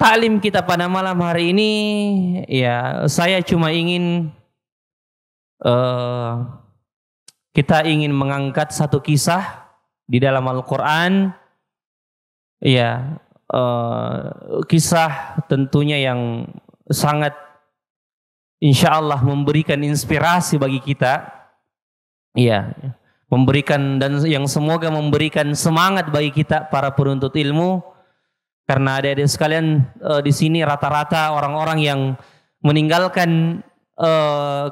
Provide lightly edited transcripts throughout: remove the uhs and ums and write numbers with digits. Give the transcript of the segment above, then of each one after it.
taklim kita pada malam hari ini, ya saya cuma ingin kita ingin mengangkat satu kisah di dalam Al-Quran, ya kisah tentunya yang sangat insya Allah memberikan inspirasi bagi kita, ya, memberikan dan yang semoga memberikan semangat bagi kita para penuntut ilmu, karena adik-adik sekalian di sini rata-rata orang-orang yang meninggalkan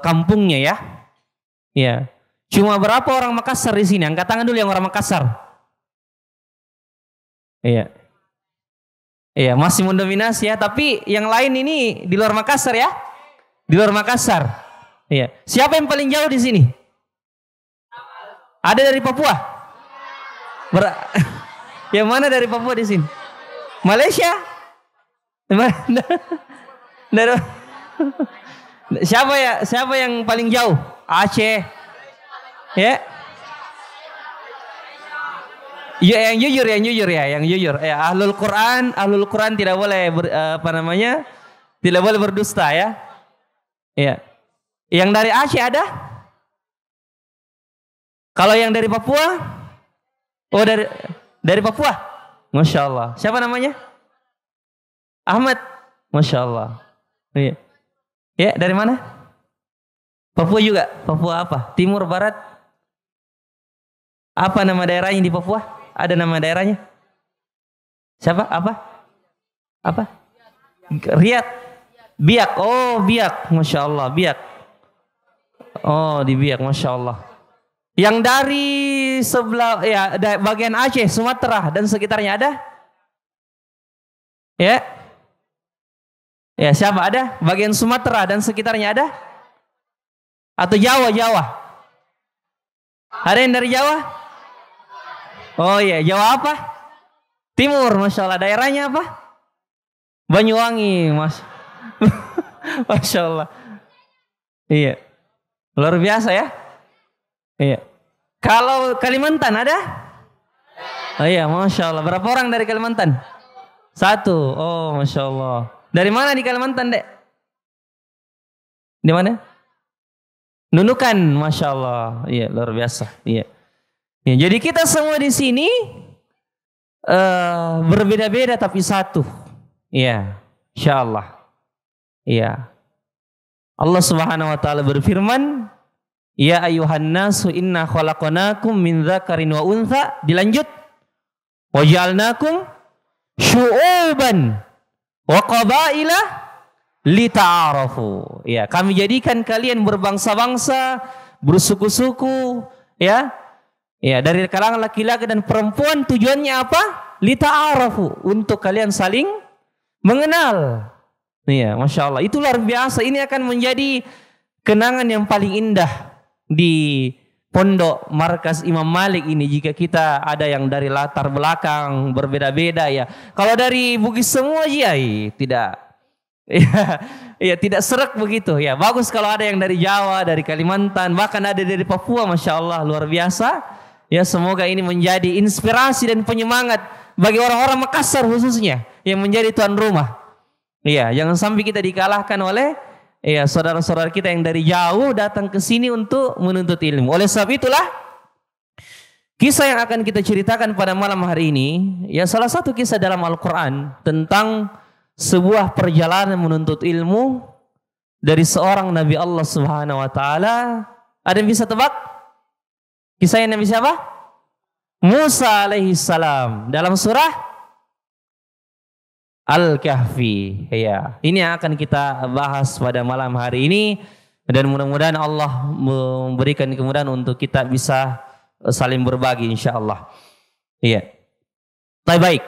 kampungnya, ya. Ya. Cuma berapa orang Makassar di sini? Angkat tangan dulu yang orang Makassar. Iya. Iya, masih mendominasi ya, tapi yang lain ini di luar Makassar ya. Di luar Makassar. Iya. Siapa yang paling jauh di sini? Ada dari Papua? Yang mana dari Papua di sini? Malaysia? Dari Siapa yang paling jauh? Aceh. Ya. Ya, yang jujur ya. Ahlul Quran tidak boleh tidak boleh berdusta ya. Ya. Yang dari Aceh ada? Kalau yang dari Papua? Oh, dari Papua. Masya Allah. Siapa namanya? Ahmad. Masya Allah. Iya. Ya, dari mana? Papua juga. Papua apa? Timur, Barat? Apa nama daerahnya di Papua? Ada nama daerahnya? Siapa? Apa? Riyad. Biak. Oh, Biak. Masya Allah. Biak. Oh, di Biak. Masya Allah. Yang dari sebelah, ya, bagian Aceh, Sumatera dan sekitarnya ada? Ya. Ya, siapa ada? Bagian Sumatera dan sekitarnya ada? Atau Jawa? Ada yang dari Jawa? Oh iya, Jawa apa? Timur, Masya Allah. Daerahnya apa? Banyuwangi, Masya Allah. Iya. Luar biasa ya. Iya. Kalau Kalimantan ada? Oh iya, Masya Allah. Berapa orang dari Kalimantan? 1. Oh, Masya Allah. Dari mana di Kalimantan, Dek? Di mana? Nunukan, Masya Allah. Iya, luar biasa. Iya. Ya, jadi kita semua di sini berbeda-beda tapi satu. Iya, insya Allah. Iya. Allah Subhanahu wa taala berfirman, "Ya ayuhan nasu inna khalaqnakum min dzakarin wa untha." Dilanjut, "Wa ja'alnakum syu'uban wa qabaila lita'arafu." Ya, kami jadikan kalian berbangsa-bangsa, bersuku-suku, ya. Ya, dari kalangan laki-laki dan perempuan, tujuannya apa? Lita'arafu, untuk kalian saling mengenal. Iya, Masya Allah. Itu luar biasa. Ini akan menjadi kenangan yang paling indah di pondok markas Imam Malik ini, jika kita ada yang dari latar belakang berbeda-beda ya. Kalau dari Bugis semua ya, tidak. Ya, tidak serak begitu ya. Bagus kalau ada yang dari Jawa, dari Kalimantan, bahkan ada dari Papua, Masya Allah, luar biasa. Ya, semoga ini menjadi inspirasi dan penyemangat bagi orang-orang Makassar khususnya yang menjadi tuan rumah. Iya, jangan sampai kita dikalahkan oleh saudara-saudara kita yang dari jauh datang ke sini untuk menuntut ilmu. Oleh sebab itulah kisah yang akan kita ceritakan pada malam hari ini, ya salah satu kisah dalam Al-Quran tentang sebuah perjalanan menuntut ilmu dari seorang Nabi Allah Subhanahu wa taala. Ada yang bisa tebak? Kisahnya Nabi siapa? Musa alaihi salam dalam surah Al-Kahfi. Ya, ini yang akan kita bahas pada malam hari ini, dan mudah-mudahan Allah memberikan kemudahan untuk kita bisa saling berbagi insyaallah. Iya. Baik.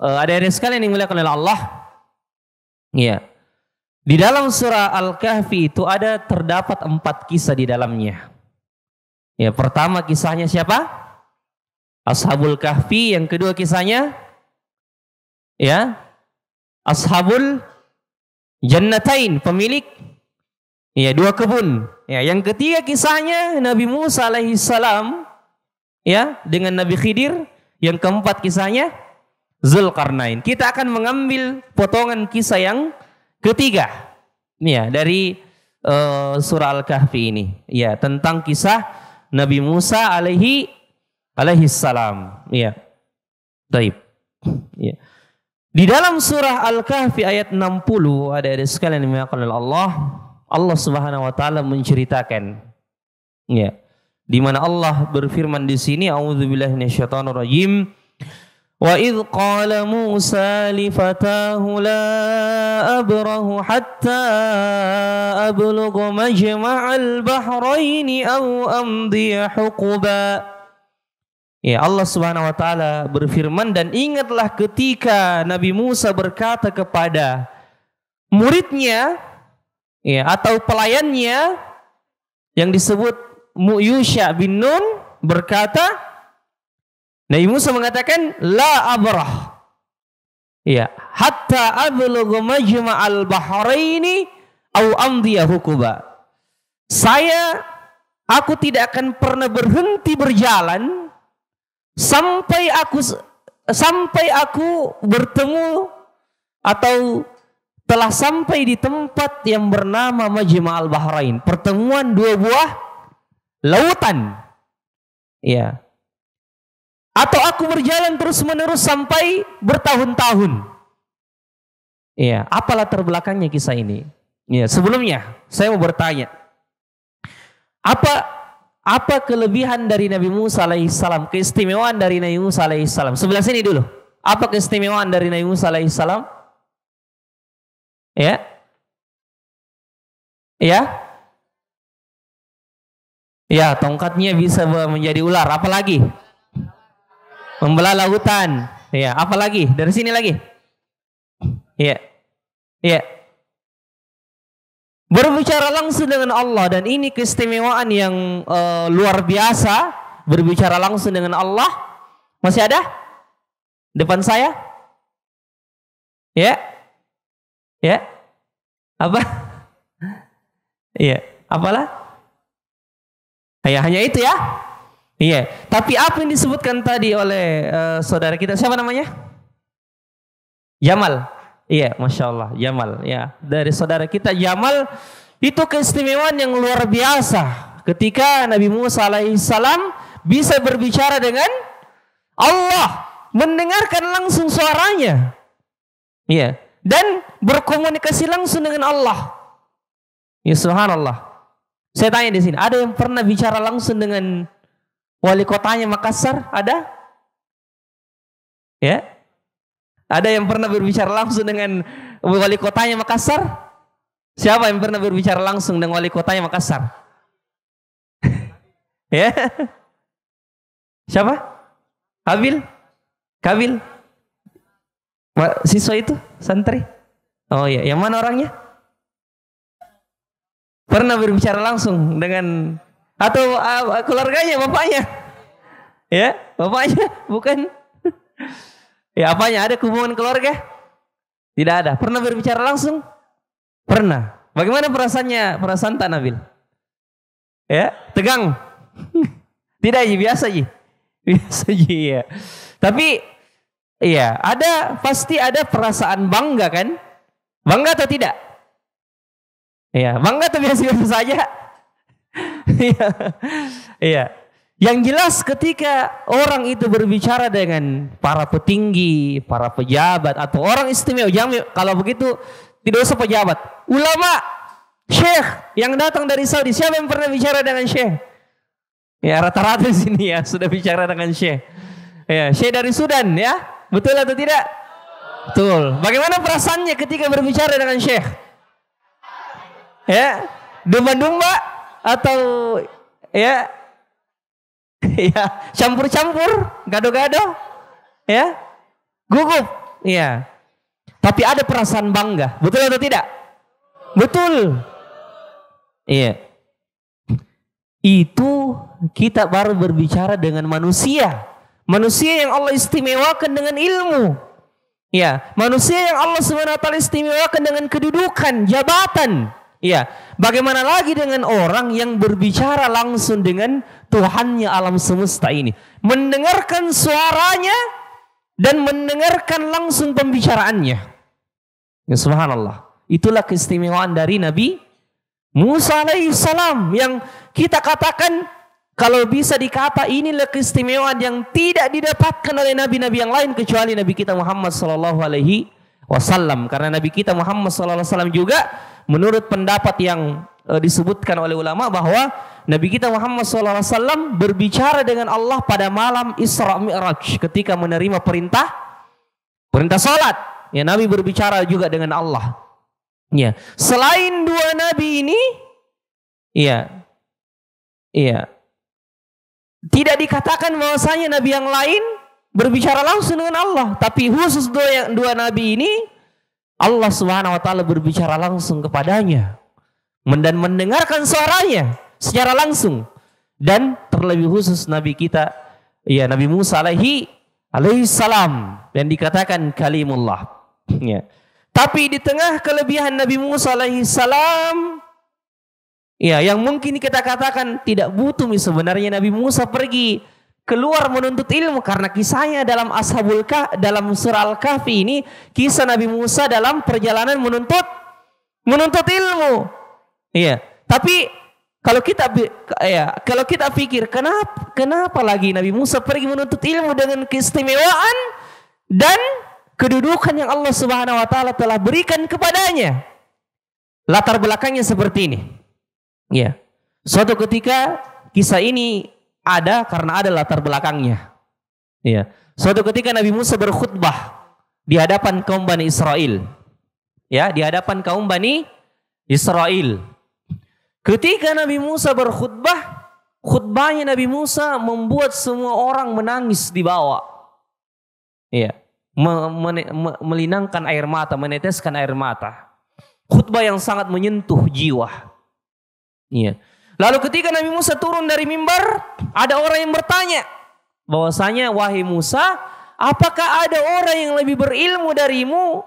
Ada sekalian yang dimuliakan oleh Allah. Iya. Di dalam surah Al-Kahfi itu terdapat 4 kisah di dalamnya. Ya, pertama kisahnya siapa? Ashabul Kahfi. Yang kedua kisahnya ya Ashabul Jannatain, pemilik 2 kebun. Ya, yang ketiga kisahnya Nabi Musa alaihi salam ya dengan Nabi Khidir. Yang keempat kisahnya Zulkarnain. Kita akan mengambil potongan kisah yang ketiga, ya, dari surah Al-Kahfi ini, ya, tentang kisah Nabi Musa alaihi salam. Ya, baik. Ya. Di dalam surah Al-Kahfi ayat 60, ada sekalian yang dimuliakan oleh Allah, Allah Subhanahu wa taala menceritakan, ya, di mana Allah berfirman di sini, a'udzubillahi minasyaitonir rajim. Wa idh qala Musa li fatahu la abrahu hatta ablugha majma'al bahraini aw amdiya huquba. Ya, Allah Subhanahu wa taala berfirman, dan ingatlah ketika Nabi Musa berkata kepada muridnya, ya, atau pelayannya yang disebut Yusha bin Nun, berkata, Nabi Musa mengatakan la abrah, ya, hatta ablugha majma'al bahraini aw amdiya huquba. Aku tidak akan pernah berhenti berjalan sampai aku bertemu atau telah sampai di tempat yang bernama Majma'al Bahrain, pertemuan dua buah lautan, ya, atau aku berjalan terus menerus sampai bertahun-tahun. Ya, apa latar belakangnya kisah ini? Ya, sebelumnya saya mau bertanya, apa kelebihan dari Nabi Musa alaihissalam, keistimewaan dari Nabi Musa alaihissalam? Sebelah sini dulu. Apa keistimewaan dari Nabi Musa alaihissalam? Ya, ya, ya, tongkatnya bisa menjadi ular. Apa lagi? Membelah lautan. Ya, apa lagi? Dari sini lagi. Ya, ya. Berbicara langsung dengan Allah, dan ini keistimewaan yang luar biasa. Berbicara langsung dengan Allah. Masih ada depan saya? Ya, ya, apa? Iya, apalah? Ya, hanya itu ya. Iya. Tapi apa yang disebutkan tadi oleh saudara kita, siapa namanya? Jamal. Iya, Masya Allah, Jamal, ya, dari saudara kita Jamal. Itu keistimewaan yang luar biasa ketika Nabi Musa alaihissalam bisa berbicara dengan Allah, mendengarkan langsung suaranya, ya, dan berkomunikasi langsung dengan Allah. Ya, subhanallah. Saya tanya di sini, ada yang pernah bicara langsung dengan wali kotanya Makassar? Ada? Ya? Ada yang pernah berbicara langsung dengan wali kotanya Makassar? Siapa yang pernah berbicara langsung dengan wali kotanya Makassar? Ya? Siapa? Kabil? Siswa itu? Santri? Oh iya, yang mana orangnya? Pernah berbicara langsung dengan, atau keluarganya, bapaknya? Ya, bapaknya, bukan? Ya, apanya? Ada hubungan keluarga? Tidak ada. Pernah berbicara langsung? Pernah. Bagaimana perasaannya? Perasaan tak Nabil? Ya, tegang? Tidak, biasa aja. Biasa aja, ya. Tapi, iya, pasti ada perasaan bangga kan? Bangga atau tidak? Iya, bangga atau biasa-biasa saja? Iya. Yang jelas ketika orang itu berbicara dengan para petinggi, para pejabat, atau orang istimewa, jangan, kalau begitu tidak usah pejabat, ulama, syekh yang datang dari Saudi, siapa yang pernah bicara dengan syekh? Ya, rata-rata di sini ya sudah bicara dengan syekh. Ya, syekh dari Sudan, ya, betul atau tidak? Betul. Bagaimana perasaannya ketika berbicara dengan syekh? Ya, domba-domba atau ya? Ya, campur-campur, gado-gado, ya, gugup, ya. Tapi ada perasaan bangga, betul atau tidak? Betul. Iya. Itu kita baru berbicara dengan manusia, manusia yang Allah istimewakan dengan ilmu, ya, manusia yang Allah SWT istimewakan dengan kedudukan, jabatan. Ya, bagaimana lagi dengan orang yang berbicara langsung dengan Tuhannya alam semesta ini, mendengarkan suaranya dan mendengarkan langsung pembicaraannya. Ya, subhanallah. Itulah keistimewaan dari Nabi Musa alaihissalam yang kita katakan kalau bisa dikata inilah keistimewaan yang tidak didapatkan oleh nabi-nabi yang lain kecuali Nabi kita Muhammad sallallahu alaihi wasallam. Karena Nabi kita Muhammad sallallahu alaihi wasallam juga menurut pendapat yang disebutkan oleh ulama bahwa Nabi kita Muhammad sallallahu alaihi wasallam berbicara dengan Allah pada malam Isra Mi'raj ketika menerima perintah salat. Ya, Nabi berbicara juga dengan Allah. Ya, selain dua nabi ini, tidak dikatakan bahwasanya nabi yang lain berbicara langsung dengan Allah, tapi khusus dua nabi ini Allah Subhanahu wa taala berbicara langsung kepadanya dan mendengarkan suaranya secara langsung. Dan terlebih khusus nabi kita Nabi Musa alaihi salam dan dikatakan kalimullah. Ya. Tapi di tengah kelebihan Nabi Musa alaihi salam, yang mungkin kita katakan tidak butuh sebenarnya Nabi Musa pergi keluar menuntut ilmu, karena kisahnya dalam dalam surah Al-Kahfi ini kisah Nabi Musa dalam perjalanan menuntut ilmu. Iya. Tapi kalau kita pikir kenapa lagi Nabi Musa pergi menuntut ilmu dengan keistimewaan dan kedudukan yang Allah Subhanahu wa taala telah berikan kepadanya. Latar belakangnya seperti ini. Ya. Suatu ketika kisah ini ada karena ada latar belakangnya. Ya. Suatu ketika Nabi Musa berkhutbah di hadapan kaum Bani Israel. Ya, di hadapan kaum Bani Israel. Ketika Nabi Musa berkhutbah, khutbahnya Nabi Musa membuat semua orang menangis di bawah. Ya. Melinangkan air mata, meneteskan air mata. Khutbah yang sangat menyentuh jiwa. Iya. Lalu ketika Nabi Musa turun dari mimbar, ada orang yang bertanya bahwasanya, wahai Musa, apakah ada orang yang lebih berilmu darimu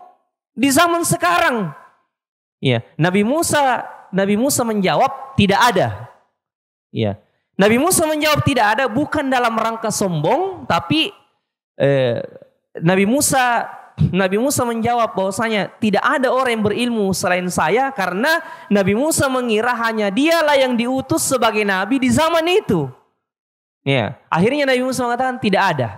di zaman sekarang? Iya. Nabi Musa menjawab tidak ada. Iya. Nabi Musa menjawab tidak ada bukan dalam rangka sombong, tapi Nabi Musa menjawab bahwasanya tidak ada orang yang berilmu selain saya, karena Nabi Musa mengira hanya dialah yang diutus sebagai nabi di zaman itu. Ya, akhirnya Nabi Musa mengatakan tidak ada.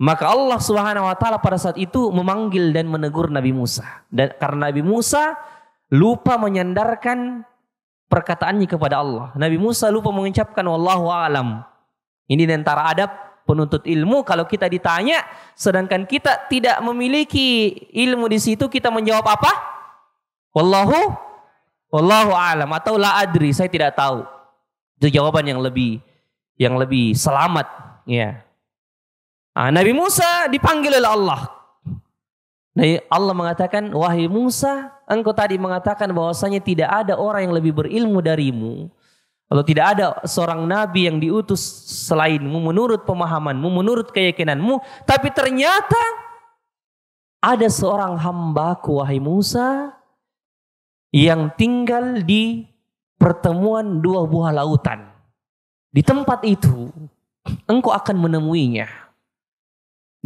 Maka Allah Subhanahu wa taala pada saat itu memanggil dan menegur Nabi Musa. Dan karena Nabi Musa lupa menyandarkan perkataannya kepada Allah. Nabi Musa lupa mengucapkan wallahu a'lam. Ini di antara adab penuntut ilmu, kalau kita ditanya sedangkan kita tidak memiliki ilmu di situ, kita menjawab apa? Wallahu a'lam atau la adri, saya tidak tahu. Itu jawaban yang lebih selamat, ya. Nabi Musa dipanggil oleh Allah. Allah mengatakan, wahai Musa, engkau tadi mengatakan bahwasanya tidak ada orang yang lebih berilmu darimu. Kalau tidak ada seorang nabi yang diutus selainmu menurut pemahamanmu, menurut keyakinanmu. Tapi ternyata ada seorang hambaku, wahai Musa, yang tinggal di pertemuan dua buah lautan. Di tempat itu engkau akan menemuinya.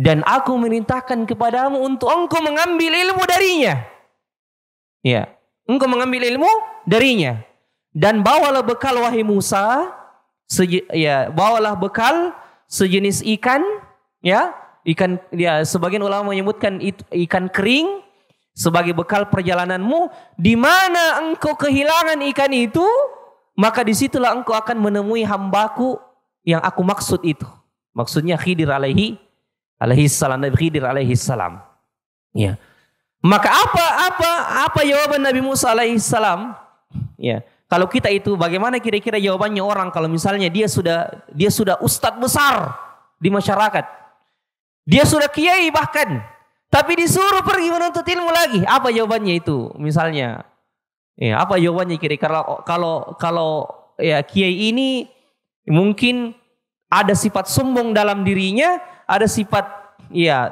Dan aku merintahkan kepadamu untuk engkau mengambil ilmu darinya. Ya, engkau mengambil ilmu darinya. Dan bawalah bekal, wahai Musa, bawalah bekal sejenis ikan, sebagian ulama menyebutkan ikan kering sebagai bekal perjalananmu. Di mana engkau kehilangan ikan itu, maka disitulah engkau akan menemui hambaku yang aku maksud itu. Maksudnya Khidir alaihi salam, Nabi Khidir alaihi salam. Ya. Maka apa jawaban Nabi Musa alaihi salam? Ya. Kalau kita itu bagaimana kira-kira jawabannya orang kalau misalnya dia sudah ustadz besar di masyarakat. Dia sudah kiai bahkan, tapi disuruh pergi menuntut ilmu lagi. Apa jawabannya itu? Misalnya, apa jawabannya kira-kira kalau kiai ini mungkin ada sifat sombong dalam dirinya, ada sifat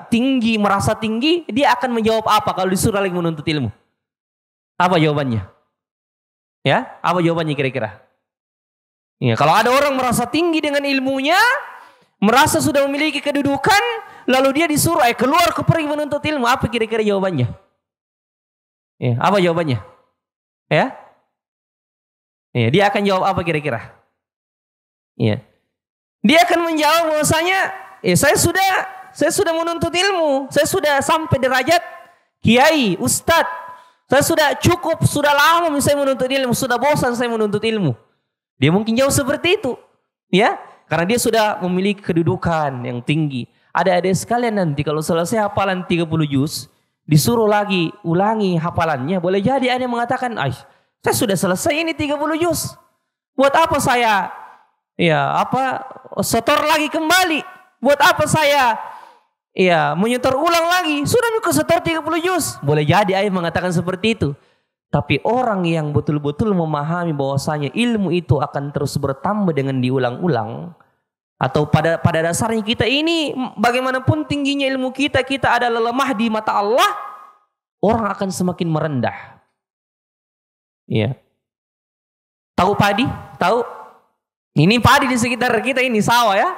tinggi, merasa tinggi, dia akan menjawab apa kalau disuruh lagi menuntut ilmu? Apa jawabannya? Apa jawabannya kira-kira? Kalau ada orang merasa tinggi dengan ilmunya, merasa sudah memiliki kedudukan, lalu dia disuruh keluar pergi menuntut ilmu. Apa kira-kira jawabannya? Ya, apa jawabannya? Ya? Ya, dia akan jawab apa kira-kira? Ya. Dia akan menjawab bahwasanya, saya sudah menuntut ilmu, saya sudah sampai derajat kiai, ustadz, saya sudah cukup, sudah lama saya menuntut ilmu, sudah bosan saya menuntut ilmu. Dia mungkin jawab seperti itu, ya, karena dia sudah memiliki kedudukan yang tinggi. Adik-adik sekalian, nanti kalau selesai hafalan 30 juz, disuruh lagi ulangi hafalannya, boleh jadi ada yang mengatakan, saya sudah selesai ini 30 juz, buat apa saya setor lagi kembali? Buat apa saya menyetor ulang lagi? Sudah juga setor 30 juz. Boleh jadi ayah mengatakan seperti itu. Tapi orang yang betul-betul memahami bahwasanya ilmu itu akan terus bertambah dengan diulang-ulang, atau pada dasarnya kita ini bagaimanapun tingginya ilmu kita adalah lemah di mata Allah, orang akan semakin merendah. Iya. Tahu padi? Tahu? Ini padi di sekitar kita ini sawah ya.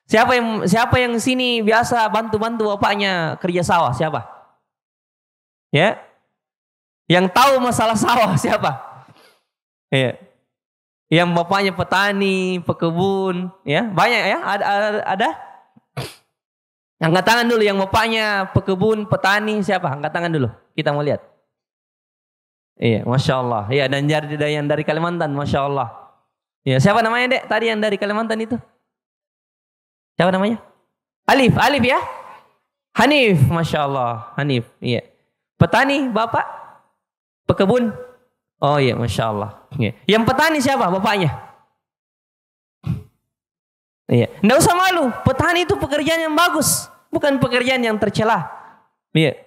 Siapa yang sini biasa bantu-bantu bapaknya kerja sawah? Siapa? Ya. Yang tahu masalah sawah siapa? Ya. Yang bapaknya petani, pekebun, ya. Banyak ya? Ada? Angkat tangan dulu yang bapaknya pekebun, petani, siapa? Angkat tangan dulu. Kita mau lihat. Iya, Masya Allah. Iya, dan yang dari Kalimantan, Masya Allah. Ya, siapa namanya dek? Tadi yang dari Kalimantan itu? Siapa namanya? Alif ya? Hanif, Masya Allah. Hanif, iya. Petani, bapak? Pekebun? Oh iya, Masya Allah. Iya. Yang petani siapa? Bapaknya? Iya. Nggak usah malu. Petani itu pekerjaan yang bagus, bukan pekerjaan yang tercela. Iya.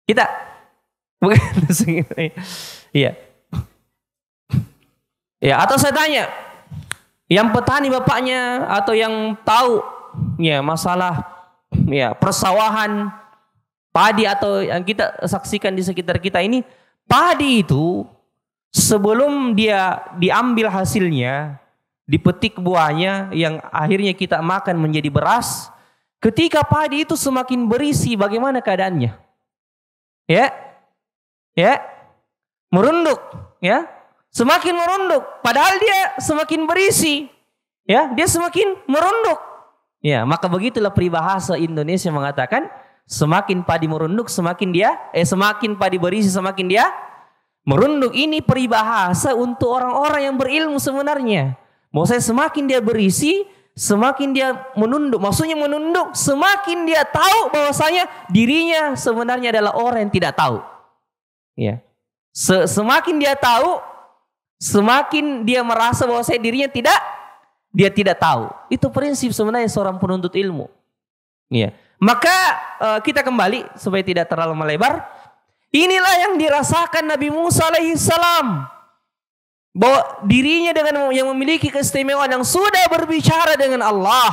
Kita? Bukan. Iya. Ya, atau saya tanya, yang petani bapaknya atau yang tahu ya masalah persawahan padi atau yang kita saksikan di sekitar kita ini, padi itu sebelum dia diambil hasilnya, dipetik buahnya yang akhirnya kita makan menjadi beras, ketika padi itu semakin berisi, bagaimana keadaannya? Ya, merunduk, ya. Semakin merunduk, padahal dia semakin berisi, ya, dia semakin merunduk. Ya, maka begitulah peribahasa Indonesia mengatakan, semakin padi merunduk, semakin padi berisi, semakin dia merunduk. Ini peribahasa untuk orang-orang yang berilmu sebenarnya. Maksudnya semakin dia berisi, semakin dia menunduk. Maksudnya menunduk, semakin dia tahu bahwasanya dirinya sebenarnya adalah orang yang tidak tahu. Ya, semakin dia tahu, semakin dia merasa bahwa dirinya tidak tahu. Itu prinsip sebenarnya seorang penuntut ilmu. Ya. Maka kita kembali supaya tidak terlalu melebar. Inilah yang dirasakan Nabi Musa alaihissalam, bahwa dirinya dengan yang memiliki keistimewaan yang sudah berbicara dengan Allah,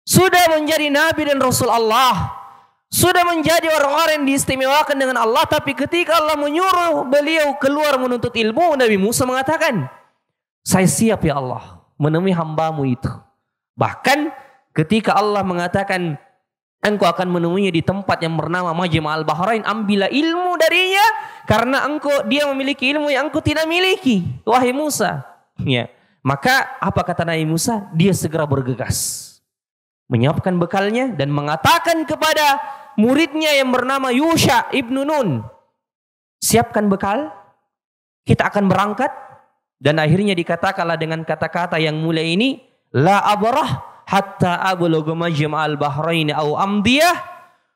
sudah menjadi Nabi dan Rasul Allah, sudah menjadi orang-orang yang diistimewakan dengan Allah. Tapi ketika Allah menyuruh beliau keluar menuntut ilmu, Nabi Musa mengatakan, saya siap ya Allah menemui hambamu itu. Bahkan ketika Allah mengatakan, engkau akan menemuinya di tempat yang bernama Majma' al-Bahrain, ambillah ilmu darinya, karena dia memiliki ilmu yang engkau tidak miliki, wahai Musa. Ya. Maka apa kata Nabi Musa? Dia segera bergegas, menyiapkan bekalnya dan mengatakan kepada muridnya yang bernama Yusha ibnu Nun, siapkan bekal, kita akan berangkat. Dan akhirnya dikatakanlah dengan kata-kata yang mulia ini, la abrah hatta ablugha majma'al bahrain au amdiyah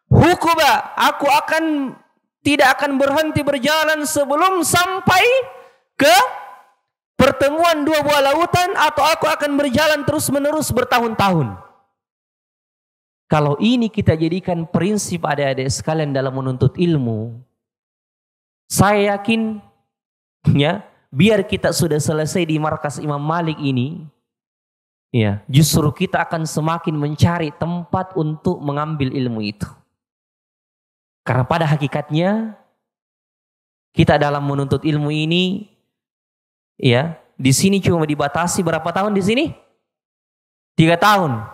hukuba, aku tidak akan berhenti berjalan sebelum sampai ke pertemuan dua buah lautan, atau aku akan berjalan terus-menerus bertahun-tahun. Kalau ini kita jadikan prinsip adik-adik sekalian dalam menuntut ilmu, saya yakin ya, biar kita sudah selesai di markas Imam Malik ini, ya, justru kita akan semakin mencari tempat untuk mengambil ilmu itu. Karena pada hakikatnya kita dalam menuntut ilmu ini, ya, di sini cuma dibatasi berapa tahun di sini? 3 tahun.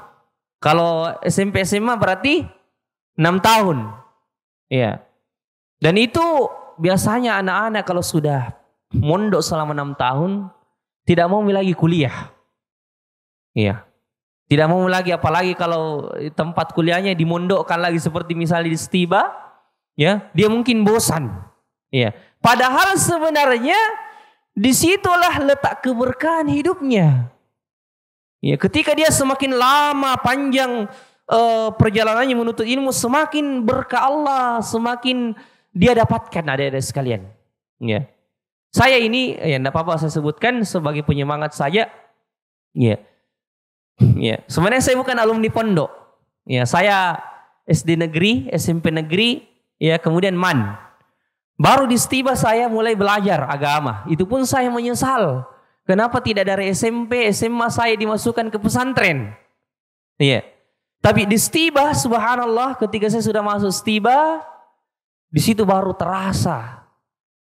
Kalau SMP SMA berarti 6 tahun. Iya. Dan itu biasanya anak-anak kalau sudah mondok selama 6 tahun tidak mau lagi kuliah. Iya. Tidak mau lagi, apalagi kalau tempat kuliahnya dimondokkan lagi seperti misalnya di Stiba, ya, dia mungkin bosan. Iya. Padahal sebenarnya disitulah letak keberkahan hidupnya. Ya, ketika dia semakin lama panjang perjalanannya menuntut ilmu, semakin berkah Allah, semakin dia dapatkan adik-adik sekalian. Ya. Saya ini, ya tidak apa-apa saya sebutkan sebagai penyemangat saya. Ya. Ya. Sebenarnya saya bukan alumni pondok. Ya, saya SD negeri, SMP negeri, ya kemudian MAN. Baru di Stiba saya mulai belajar agama. Itu pun saya menyesal. Kenapa tidak dari SMP, SMA saya dimasukkan ke pesantren? Iya. Tapi di Stiba, subhanallah, ketika saya sudah masuk Stiba, di situ baru terasa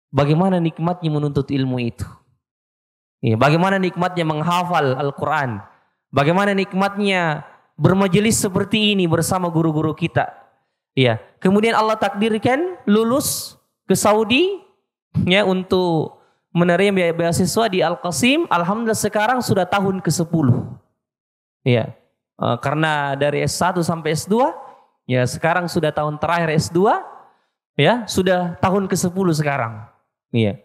bagaimana nikmatnya menuntut ilmu itu. Iya. Bagaimana nikmatnya menghafal Al-Quran. Bagaimana nikmatnya bermajelis seperti ini bersama guru-guru kita. Iya. Kemudian Allah takdirkan lulus ke Saudi ya untuk menerima beasiswa di Al-Qasim. Alhamdulillah sekarang sudah tahun ke-10. Ya. Karena dari S1 sampai S2 ya sekarang sudah tahun terakhir S2 ya, sudah tahun ke-10 sekarang. Iya.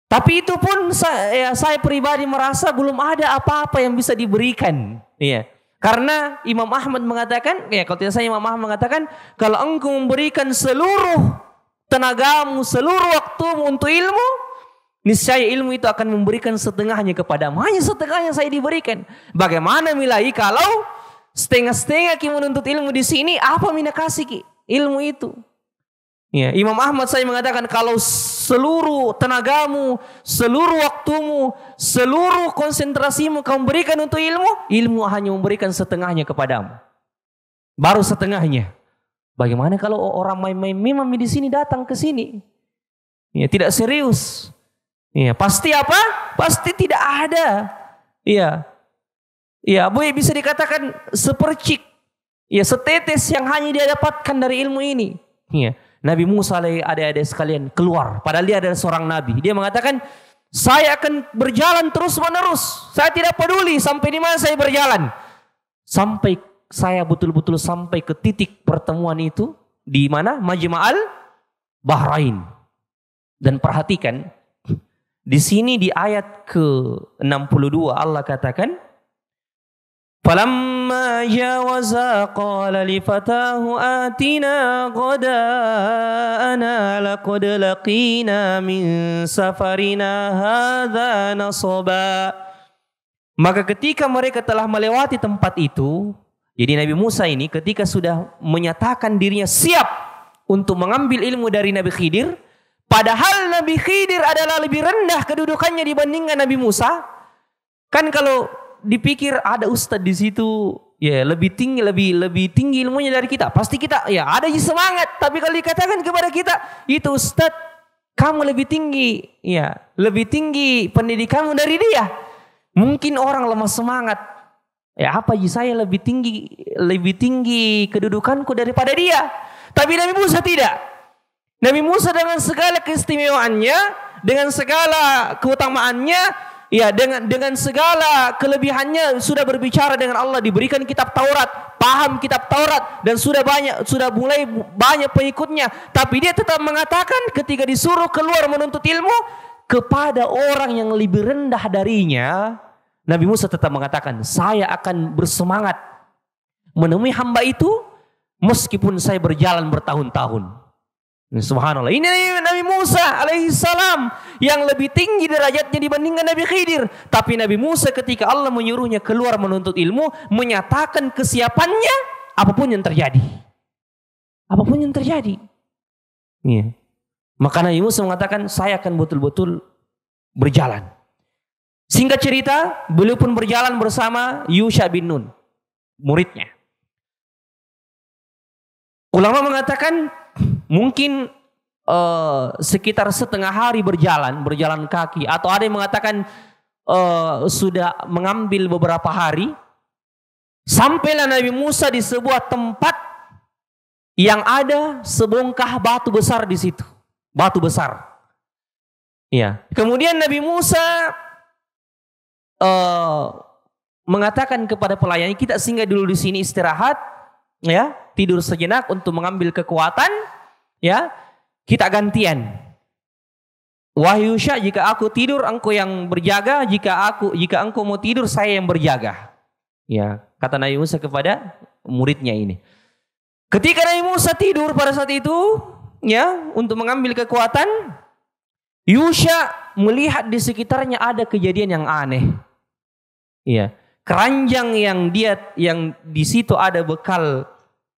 Tapi itu pun saya pribadi merasa belum ada apa-apa yang bisa diberikan. Iya. Karena Imam Ahmad mengatakan, ya kalau tidak salah Imam Ahmad mengatakan, kalau engkau memberikan seluruh tenagamu, seluruh waktumu untuk ilmu, niscaya ilmu itu akan memberikan setengahnya kepadamu. Hanya setengahnya saya diberikan. Bagaimana milai kalau setengah-setengah ki menuntut ilmu di sini, apa mina kasih ki ilmu itu? Ya, Imam Ahmad saya mengatakan kalau seluruh tenagamu, seluruh waktumu, seluruh konsentrasimu kamu berikan untuk ilmu, ilmu hanya memberikan setengahnya kepadamu. Baru setengahnya. Bagaimana kalau orang main-main memang di sini datang ke sini? Ya, tidak serius. Ya, pasti apa? Pasti tidak ada. Iya. Ya, boleh bisa dikatakan sepercik. Ya, setetes yang hanya dia dapatkan dari ilmu ini. Ya. Nabi Musa adik-adik sekalian keluar. Padahal dia adalah seorang nabi. Dia mengatakan, saya akan berjalan terus menerus. Saya tidak peduli sampai di mana saya berjalan. Sampai saya betul-betul sampai ke titik pertemuan itu. Di mana? Majma'al Bahrain. Dan perhatikan. Di sini di ayat ke-62 Allah katakan, فَلَمَّا جَاوَزَا قَالَ لِفَتَاهُ آتِنَا غَدَاءَنَا لَقَدْ لَقِينَا مِنْ سَفَرِنَا هَذَا نَصَبًا. Maka ketika mereka telah melewati tempat itu, jadi Nabi Musa ini ketika sudah menyatakan dirinya siap untuk mengambil ilmu dari Nabi Khidir, padahal Nabi Khidir adalah lebih rendah kedudukannya dibandingkan Nabi Musa. Kan kalau dipikir ada ustadz di situ ya lebih tinggi ilmunya dari kita, pasti kita ya ada semangat. Tapi kalau dikatakan kepada kita itu ustadz kamu lebih tinggi ya, lebih tinggi pendidikanmu dari dia, mungkin orang lemah semangat. Ya apa saya lebih tinggi kedudukanku daripada dia. Tapi Nabi Musa tidak. Nabi Musa dengan segala keistimewaannya, dengan segala keutamaannya, ya dengan segala kelebihannya sudah berbicara dengan Allah, diberikan kitab Taurat, paham kitab Taurat dan sudah mulai banyak pengikutnya. Tapi dia tetap mengatakan ketika disuruh keluar menuntut ilmu kepada orang yang lebih rendah darinya, Nabi Musa tetap mengatakan, saya akan bersemangat menemui hamba itu meskipun saya berjalan bertahun-tahun. Subhanallah. Ini Nabi Musa alaihissalam yang lebih tinggi derajatnya dibandingkan Nabi Khidir. Tapi Nabi Musa ketika Allah menyuruhnya keluar menuntut ilmu, menyatakan kesiapannya apapun yang terjadi. Apapun yang terjadi. Ya. Maka Nabi Musa mengatakan, saya akan betul-betul berjalan. Singkat cerita, beliau pun berjalan bersama Yusha bin Nun, muridnya. Ulama mengatakan mungkin sekitar setengah hari berjalan kaki, atau ada yang mengatakan sudah mengambil beberapa hari. Sampailah Nabi Musa di sebuah tempat yang ada sebongkah batu besar di situ. Batu besar. Ya. Kemudian Nabi Musa mengatakan kepada pelayannya, kita singgah dulu di sini istirahat, ya, tidur sejenak untuk mengambil kekuatan, ya. Kita gantian. Wahai Yusha, jika aku tidur engkau yang berjaga, jika engkau mau tidur saya yang berjaga. Ya, kata Nabi Musa kepada muridnya ini. Ketika Nabi Musa tidur pada saat itu, ya, untuk mengambil kekuatan, Yusha melihat di sekitarnya ada kejadian yang aneh. Ya, keranjang yang di situ ada bekal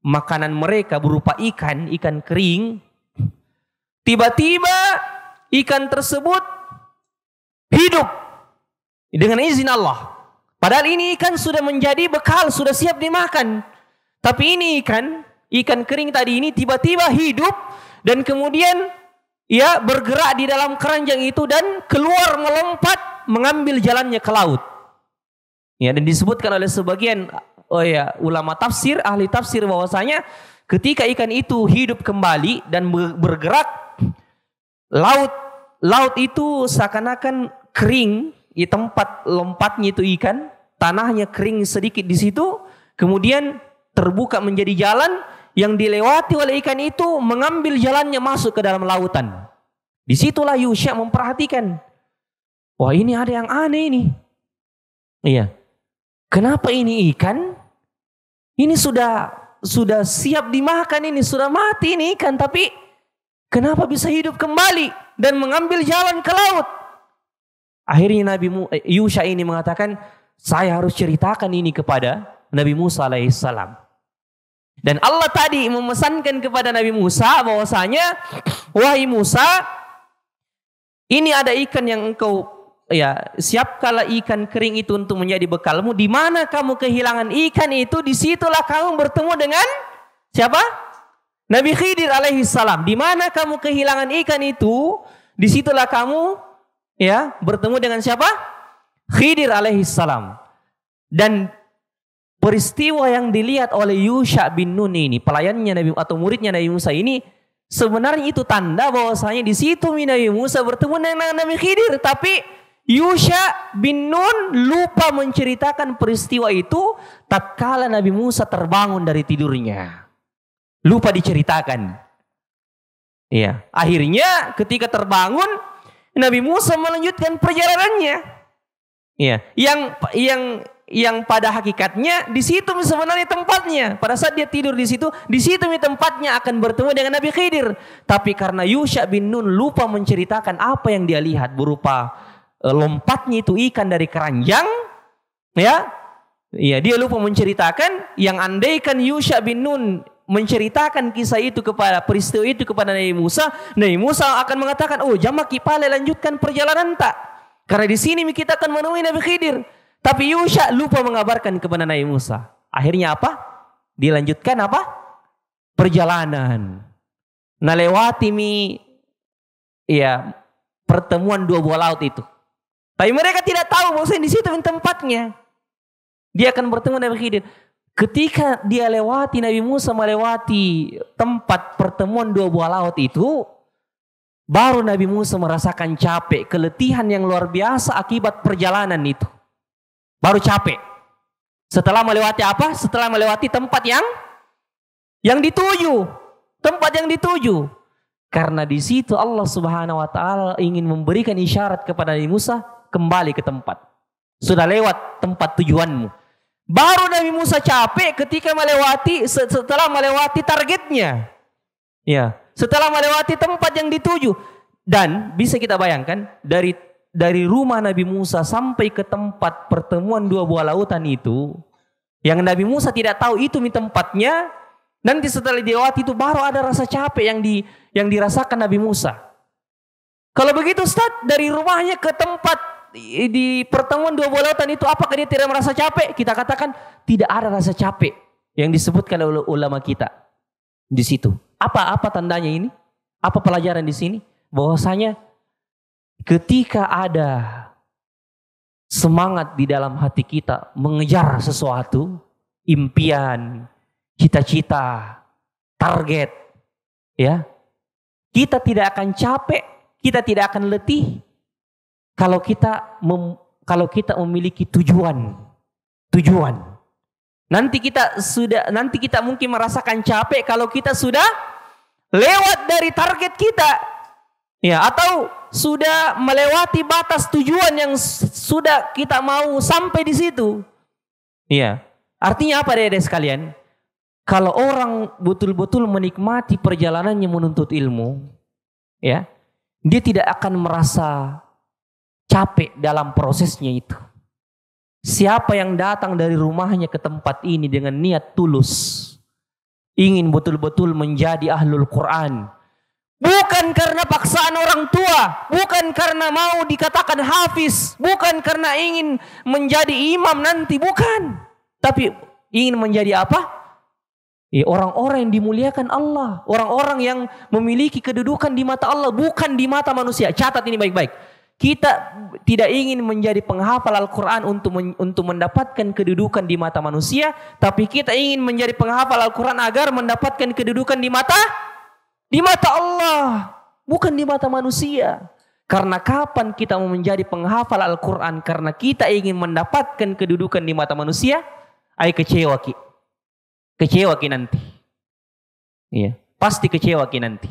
makanan mereka berupa ikan kering. Tiba-tiba ikan tersebut hidup dengan izin Allah. Padahal ini ikan sudah menjadi bekal, sudah siap dimakan. Tapi ini ikan kering tadi ini tiba-tiba hidup dan kemudian ia bergerak di dalam keranjang itu dan keluar melompat mengambil jalannya ke laut. Ya, dan disebutkan oleh sebagian ulama tafsir, ahli tafsir bahwasanya ketika ikan itu hidup kembali dan bergerak, laut itu seakan-akan kering. Di tempat lompatnya itu ikan, tanahnya kering sedikit di situ, kemudian terbuka menjadi jalan yang dilewati oleh ikan itu, mengambil jalannya masuk ke dalam lautan. Disitulah Yusha memperhatikan, wah ini ada yang aneh ini. Iya, kenapa ini ikan? Ini sudah siap dimakan, ini sudah mati ini ikan, tapi kenapa bisa hidup kembali dan mengambil jalan ke laut? Akhirnya Yusha ini mengatakan, saya harus ceritakan ini kepada Nabi Musa alaihissalam. Dan Allah tadi memesankan kepada Nabi Musa bahwasanya, wahai Musa, ini ada ikan yang engkau, ya, siapkanlah ikan kering itu untuk menjadi bekalmu. Di mana kamu kehilangan ikan itu, disitulah kamu bertemu dengan siapa? Nabi Khidir alaihissalam. Di mana kamu kehilangan ikan itu, disitulah kamu, ya, bertemu dengan siapa? Khidir alaihissalam. Dan peristiwa yang dilihat oleh Yusha bin Nun ini, pelayannya Nabi atau muridnya Nabi Musa ini, sebenarnya itu tanda bahwasanya di situ Nabi Musa bertemu dengan Nabi Khidir. Tapi Yusha bin Nun lupa menceritakan peristiwa itu tatkala Nabi Musa terbangun dari tidurnya. Lupa diceritakan. Iya, akhirnya ketika terbangun Nabi Musa melanjutkan perjalanannya. Iya, yang pada hakikatnya di situ sebenarnya tempatnya. Pada saat dia tidur di situ tempatnya akan bertemu dengan Nabi Khidir. Tapi karena Yusha bin Nun lupa menceritakan apa yang dia lihat berupa lompatnya itu ikan dari keranjang, ya. Iya, dia lupa menceritakan. Yang andaikan Yusha bin Nun menceritakan kisah itu kepada peristiwa itu kepada Nabi Musa akan mengatakan, oh jamak kipale, lanjutkan perjalanan tak, karena di sini kita akan menemui Nabi Khidir. Tapi Yusha lupa mengabarkan kepada Nabi Musa. Akhirnya apa? Dilanjutkan apa? Perjalanan. Nah, lewati pertemuan dua buah laut itu. Tapi mereka tidak tahu bahwa di situ tempatnya. Dia akan bertemu Nabi Khidir. Ketika dia lewati, Nabi Musa melewati tempat pertemuan dua buah laut itu, baru Nabi Musa merasakan capek, keletihan yang luar biasa akibat perjalanan itu. Baru capek. Setelah melewati apa? Setelah melewati tempat yang dituju. Tempat yang dituju. Karena di situ Allah Subhanahu wa taala ingin memberikan isyarat kepada Nabi Musa, kembali ke tempat. Sudah lewat tempat tujuanmu. Baru Nabi Musa capek ketika setelah melewati targetnya. Ya, setelah melewati tempat yang dituju. Dan bisa kita bayangkan dari rumah Nabi Musa sampai ke tempat pertemuan dua buah lautan itu, yang Nabi Musa tidak tahu itu tempatnya. Nanti setelah dilewati itu baru ada rasa capek yang dirasakan Nabi Musa. Kalau begitu Ustaz, dari rumahnya ke tempat di pertemuan dua buah lautan itu, apakah dia tidak merasa capek? Kita katakan tidak ada rasa capek yang disebutkan oleh ulama kita di situ. Apa tandanya ini? Apa pelajaran di sini? Bahwasanya ketika ada semangat di dalam hati kita mengejar sesuatu, impian, cita-cita, target, ya. Kita tidak akan capek, kita tidak akan letih kalau kita memiliki tujuan. Nanti kita mungkin merasakan capek kalau kita sudah lewat dari target kita. Ya, atau sudah melewati batas tujuan yang sudah kita mau sampai di situ. Ya. Artinya apa, Dede sekalian? Kalau orang betul-betul menikmati perjalanannya menuntut ilmu, ya, dia tidak akan merasa capek dalam prosesnya itu. Siapa yang datang dari rumahnya ke tempat ini dengan niat tulus, ingin betul-betul menjadi ahlul Quran, bukan karena paksaan orang tua, bukan karena mau dikatakan hafiz, bukan karena ingin menjadi imam nanti, bukan. Tapi ingin menjadi apa? Orang-orang yang dimuliakan Allah, orang-orang yang memiliki kedudukan di mata Allah, bukan di mata manusia. Catat ini baik-baik. Kita tidak ingin menjadi penghafal Al-Quran untuk mendapatkan kedudukan di mata manusia, tapi kita ingin menjadi penghafal Al-Quran agar mendapatkan kedudukan di mata Allah, bukan di mata manusia. Karena kapan kita mau menjadi penghafal Al-Quran karena kita ingin mendapatkan kedudukan di mata manusia, kecewa ki nanti. Iya, pasti kecewa ki nanti.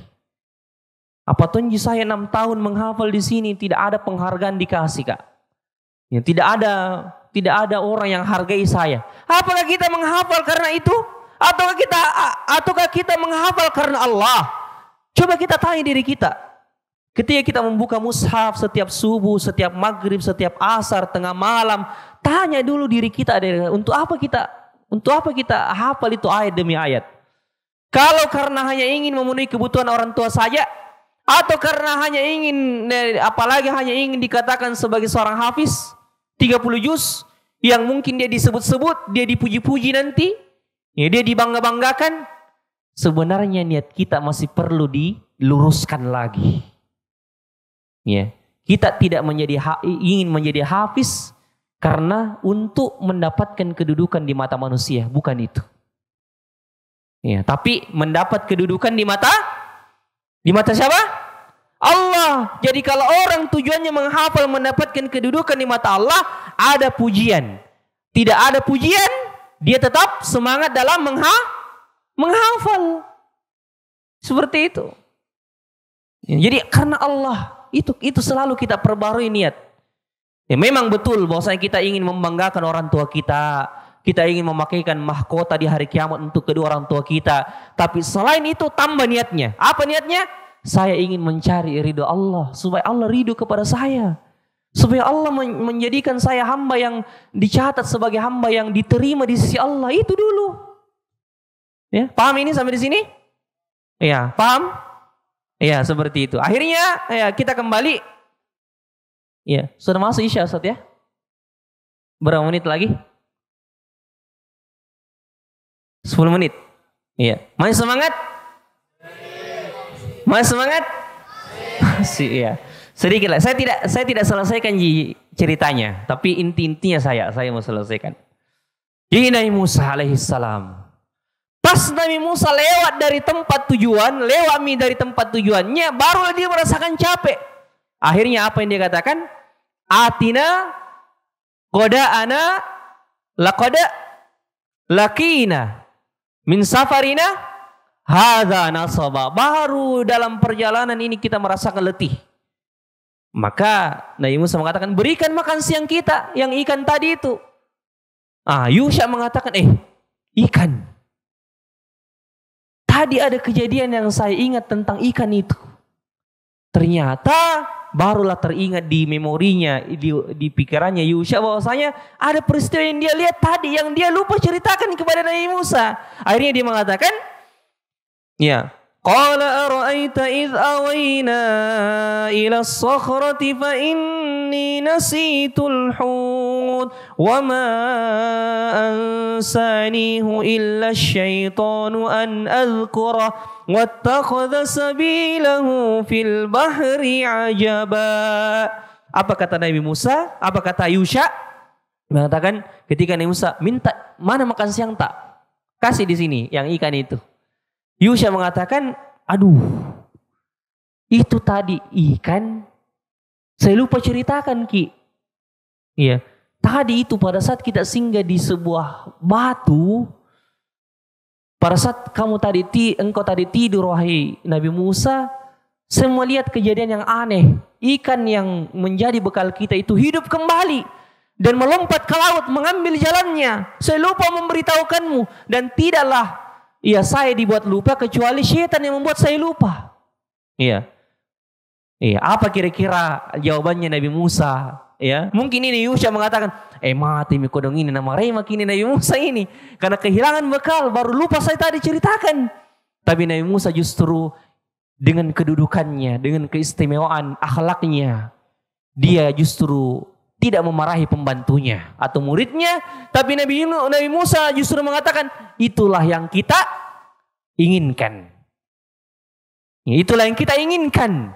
Apa tonji saya 6 tahun menghafal di sini tidak ada penghargaan dikasih, Kak. Ya, tidak ada orang yang hargai saya. Apakah kita menghafal karena itu? Ataukah kita menghafal karena Allah? Coba kita tanya diri kita. Ketika kita membuka mushaf setiap subuh, setiap maghrib, setiap asar, tengah malam, tanya dulu diri kita, untuk apa kita hafal itu ayat demi ayat? Kalau karena hanya ingin memenuhi kebutuhan orang tua saja, atau karena hanya ingin dikatakan sebagai seorang hafiz 30 juz yang mungkin dia disebut-sebut, dia dipuji-puji nanti, ya, dia dibangga-banggakan. Sebenarnya niat kita masih perlu diluruskan lagi. Ya, kita tidak ingin menjadi hafiz karena untuk mendapatkan kedudukan di mata manusia, bukan itu. Ya, tapi mendapat kedudukan di mata siapa? Allah. Jadi kalau orang tujuannya menghafal mendapatkan kedudukan di mata Allah, ada pujian. Tidak ada pujian, dia tetap semangat dalam menghafal. Seperti itu. Ya, jadi karena Allah, itu selalu kita perbarui niat. Ya, memang betul bahwasanya kita ingin membanggakan orang tua kita. Kita ingin memakaikan mahkota di hari kiamat untuk kedua orang tua kita. Tapi selain itu tambah niatnya. Apa niatnya? Saya ingin mencari ridho Allah. Supaya Allah ridho kepada saya. Supaya Allah menjadikan saya hamba yang dicatat sebagai hamba yang diterima di sisi Allah. Itu dulu. Ya, paham ini sampai di sini? Ya, paham? Ya, seperti itu. Akhirnya ya, kita kembali. Ya, sudah masuk Isya Ustaz ya? Berapa menit lagi? 10 menit. Iya. Masih semangat? Masih semangat? Masih, iya. Sedikit lah. Saya tidak selesaikan ceritanya, tapi intinya saya mau selesaikan. Jadi Nabi Musa alaihissalam. Pas Nabi Musa lewat dari tempat tujuannya, barulah dia merasakan capek. Akhirnya apa yang dia katakan? Atina qada'ana laqad laqina min safarina hadza nasaba. Baru dalam perjalanan ini kita merasakan letih. Maka Nabi Musa mengatakan, berikan makan siang kita yang ikan tadi itu. Yusha mengatakan, ikan. Tadi ada kejadian yang saya ingat tentang ikan itu. Ternyata barulah teringat di memorinya, di pikirannya Yusha bahwasanya ada peristiwa yang dia lihat tadi yang dia lupa ceritakan kepada Nabi Musa. Akhirnya dia mengatakan, ya, qala ara'aita idh awayna ila as-sakhrati fa inni nasitul hut wa ma ansanihu illa asy-syaitanu an adhkura wattakhadha sabilahu fil bahri ajaba. Apa kata Nabi Musa? Apa kata Yusha? Mengatakan ketika Nabi Musa minta, mana makan siang tak? Kasih di sini yang ikan itu. Yusha mengatakan, aduh, itu tadi ikan, saya lupa ceritakan Ki. Iya, tadi itu pada saat kita singgah di sebuah batu, pada saat engkau tadi tidur wahai Nabi Musa, saya melihat kejadian yang aneh. Ikan yang menjadi bekal kita itu hidup kembali dan melompat ke laut mengambil jalannya. Saya lupa memberitahukanmu, dan tidaklah saya dibuat lupa kecuali syaitan yang membuat saya lupa. Iya. Apa kira-kira jawabannya Nabi Musa? Ya, mungkin ini Yusha mengatakan, mati mi kodong ini nama remak ini Nabi Musa ini karena kehilangan bekal, baru lupa saya tadi ceritakan. Tapi Nabi Musa justru dengan kedudukannya, dengan keistimewaan akhlaknya, dia justru tidak memarahi pembantunya atau muridnya, tapi Nabi Musa justru mengatakan, itulah yang kita inginkan. Itulah yang kita inginkan.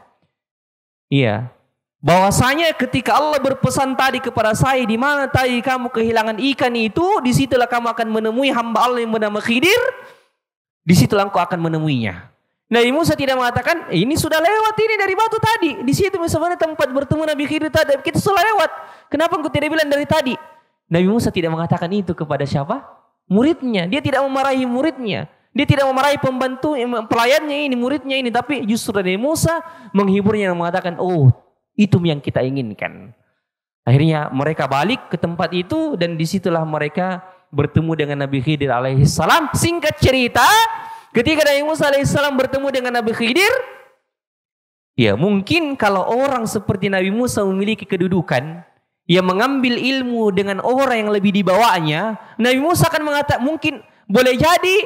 Iya. Bahwasanya ketika Allah berpesan tadi kepada saya, di mana tadi kamu kehilangan ikan itu, disitulah kamu akan menemui hamba Allah yang bernama Khidir, disitulah engkau akan menemuinya. Nabi Musa tidak mengatakan, ini sudah lewat ini dari batu tadi. Di situ sebenarnya tempat bertemu Nabi Khidir tadi. Kita sudah lewat. Kenapa engkau tidak bilang dari tadi? Nabi Musa tidak mengatakan itu kepada siapa? Muridnya. Dia tidak memarahi muridnya. Dia tidak memarahi pembantu, pelayannya ini, muridnya ini. Tapi justru Nabi Musa menghiburnya dan mengatakan, oh, itu yang kita inginkan. Akhirnya mereka balik ke tempat itu, dan disitulah mereka bertemu dengan Nabi Khidir alaihissalam. Singkat cerita, ketika Nabi Musa alaihissalam bertemu dengan Nabi Khidir, ya mungkin kalau orang seperti Nabi Musa memiliki kedudukan, yang mengambil ilmu dengan orang yang lebih di bawahnya, Nabi Musa akan mengatakan, mungkin boleh jadi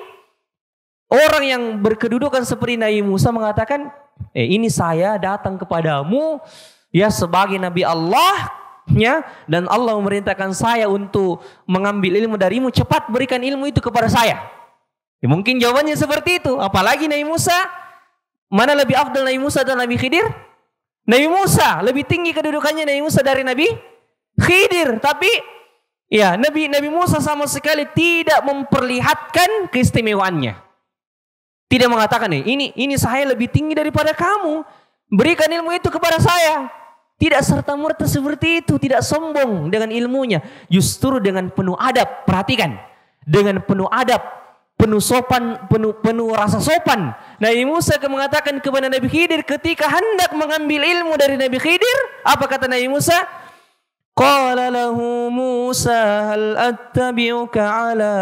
orang yang berkedudukan seperti Nabi Musa mengatakan, ini saya datang kepadamu ya sebagai Nabi Allah, ya, dan Allah memerintahkan saya untuk mengambil ilmu darimu, cepat berikan ilmu itu kepada saya. Ya, mungkin jawabannya seperti itu. Apalagi Nabi Musa, mana lebih afdal Nabi Musa atau Nabi Khidir? Nabi Musa lebih tinggi kedudukannya Nabi Musa dari Nabi Khidir. Tapi ya Nabi Musa sama sekali tidak memperlihatkan keistimewaannya. Tidak mengatakan, ini saya lebih tinggi daripada kamu, berikan ilmu itu kepada saya. Tidak serta-merta seperti itu, tidak sombong dengan ilmunya, justru dengan penuh adab. Perhatikan, dengan penuh adab, penuh sopan, penuh rasa sopan. Nabi Musa mengatakan kepada Nabi Khidir ketika hendak mengambil ilmu dari Nabi Khidir, apa kata Nabi Musa? Qala lahu Musa hal attabi'uka ala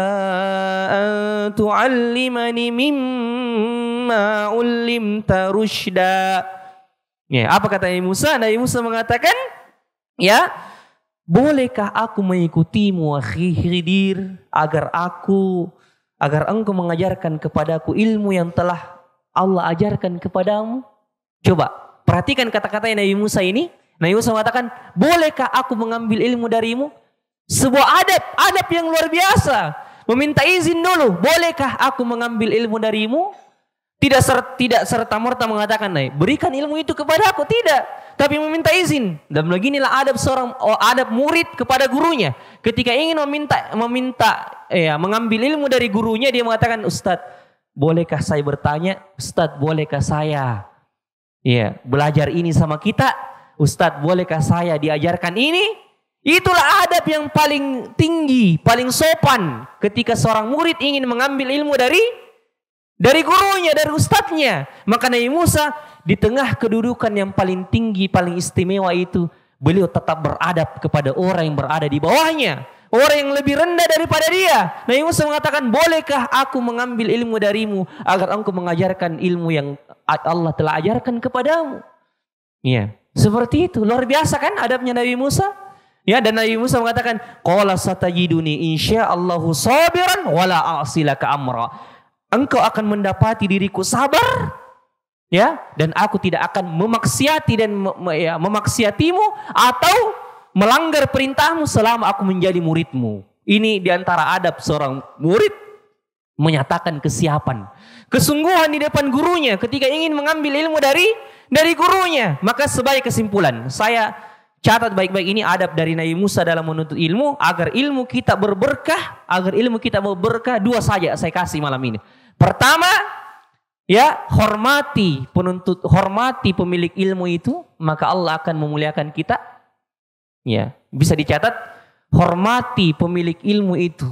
an tu'allimani mimma ullimta rushda. Ya, apa kata Nabi Musa? Nabi Musa mengatakan, ya, bolehkah aku mengikutimu wahai Khidir agar engkau mengajarkan kepadaku ilmu yang telah Allah ajarkan kepadamu? Coba perhatikan kata-kata Nabi Musa ini. Nabi Musa mengatakan, bolehkah aku mengambil ilmu darimu? Sebuah adab yang luar biasa. Meminta izin dulu, bolehkah aku mengambil ilmu darimu? Tidak serta-merta mengatakan, berikan ilmu itu kepada aku, tidak. Tapi meminta izin. Dan beginilah adab murid kepada gurunya. Ketika ingin mengambil ilmu dari gurunya, dia mengatakan, Ustadz, bolehkah saya bertanya? Ustadz, bolehkah saya belajar ini sama kita? Ustadz, bolehkah saya diajarkan ini? Itulah adab yang paling tinggi, paling sopan ketika seorang murid ingin mengambil ilmu dari gurunya, dari ustadznya. Maka Nabi Musa di tengah kedudukan yang paling tinggi, paling istimewa itu, beliau tetap beradab kepada orang yang berada di bawahnya, orang yang lebih rendah daripada dia. Nabi Musa mengatakan, bolehkah aku mengambil ilmu darimu agar engkau mengajarkan ilmu yang Allah telah ajarkan kepadamu? Iya. Seperti itu, luar biasa kan adabnya Nabi Musa? Ya, dan Nabi Musa mengatakan, qala satajiduni insyaallahu sabiran wala a'silaka amra. Engkau akan mendapati diriku sabar, ya, dan aku tidak akan memaksiatimu atau melanggar perintahmu selama aku menjadi muridmu. Ini diantara adab seorang murid, menyatakan kesiapan, kesungguhan di depan gurunya ketika ingin mengambil ilmu dari gurunya. Maka sebagai kesimpulan, saya catat baik-baik, ini adab dari Nabi Musa dalam menuntut ilmu. Agar ilmu kita berberkah, dua saja saya kasih malam ini. Pertama, ya, hormati pemilik ilmu itu, maka Allah akan memuliakan kita. Ya, bisa dicatat, hormati pemilik ilmu itu,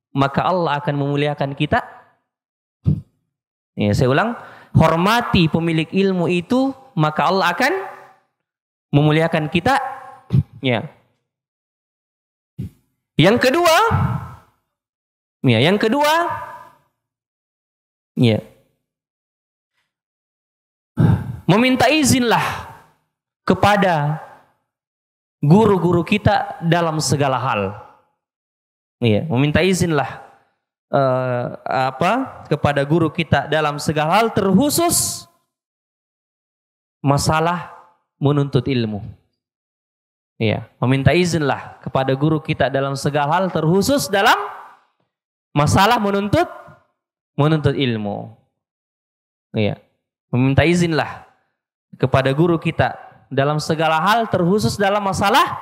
maka Allah akan memuliakan kita. Ya, saya ulang, hormati pemilik ilmu itu, maka Allah akan memuliakan kita. Ya. Yang kedua, ya, meminta izinlah kepada guru-guru kita dalam segala hal. Ya, meminta izinlah kepada guru kita dalam segala hal, terkhusus masalah menuntut ilmu. Ya, meminta izinlah kepada guru kita dalam segala hal, terkhusus dalam masalah menuntut ilmu. Ya, meminta izinlah kepada guru kita dalam segala hal, terkhusus dalam masalah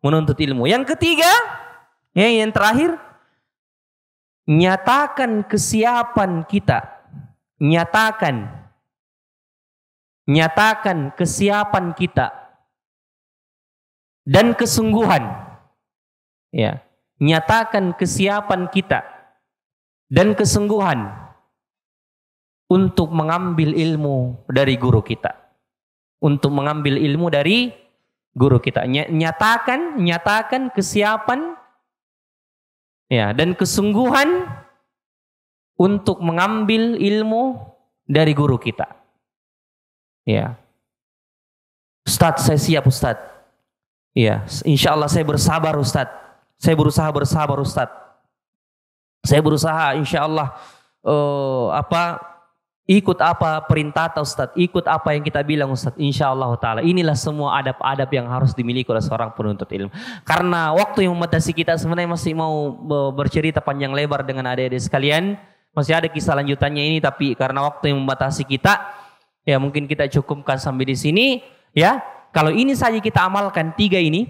menuntut ilmu. Yang ketiga, ya, yang terakhir, nyatakan kesiapan kita, nyatakan kesiapan kita dan kesungguhan. Ya, nyatakan kesiapan kita dan kesungguhan untuk mengambil ilmu dari guru kita. Untuk mengambil ilmu dari guru kita. Nyatakan kesiapan, ya, dan kesungguhan untuk mengambil ilmu dari guru kita. Ya. Ustadz, saya siap Ustadz. Ya, insya Allah saya bersabar Ustadz. Saya berusaha bersabar Ustadz. Saya berusaha insya Allah ikut apa perintah Ustadz, ikut apa yang kita bilang Ustadz, insya Allah ta'ala. Inilah semua adab-adab yang harus dimiliki oleh seorang penuntut ilmu. Karena waktu yang membatasi kita, sebenarnya masih mau bercerita panjang lebar dengan adik-adik sekalian. Masih ada kisah lanjutannya ini, tapi karena waktu yang membatasi kita, ya mungkin kita cukupkan sampai di sini. Ya, kalau ini saja kita amalkan, 3 ini,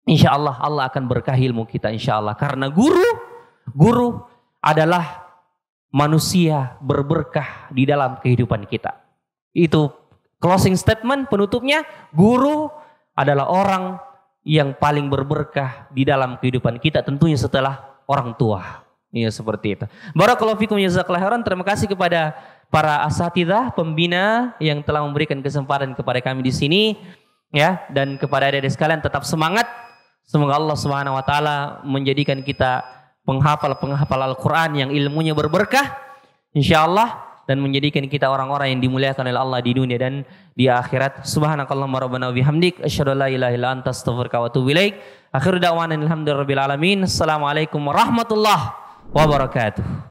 insya Allah Allah akan berkahi ilmu kita, insya Allah. Karena guru adalah manusia berberkah di dalam kehidupan kita. Itu closing statement, penutupnya, guru adalah orang yang paling berberkah di dalam kehidupan kita, tentunya setelah orang tua. Ya, seperti itu. Barakallahu fikum, jazakallahu khairan. Terima kasih kepada para asatidzah, pembina yang telah memberikan kesempatan kepada kami di sini, ya, dan kepada adik-adik sekalian tetap semangat. Semoga Allah Subhanahu wa taala menjadikan kita penghafal Al-Quran yang ilmunya berberkah, insyaallah, dan menjadikan kita orang-orang yang dimuliakan oleh Allah di dunia dan di akhirat. Subhanakallahumma rabbana wa bihamdik, asyhadu an la ilaha illa anta, astaghfiruka wa atubu ilaik. Akhiru da'wana alhamdulillahirabbil alamin. Assalamualaikum warahmatullahi wabarakatuh.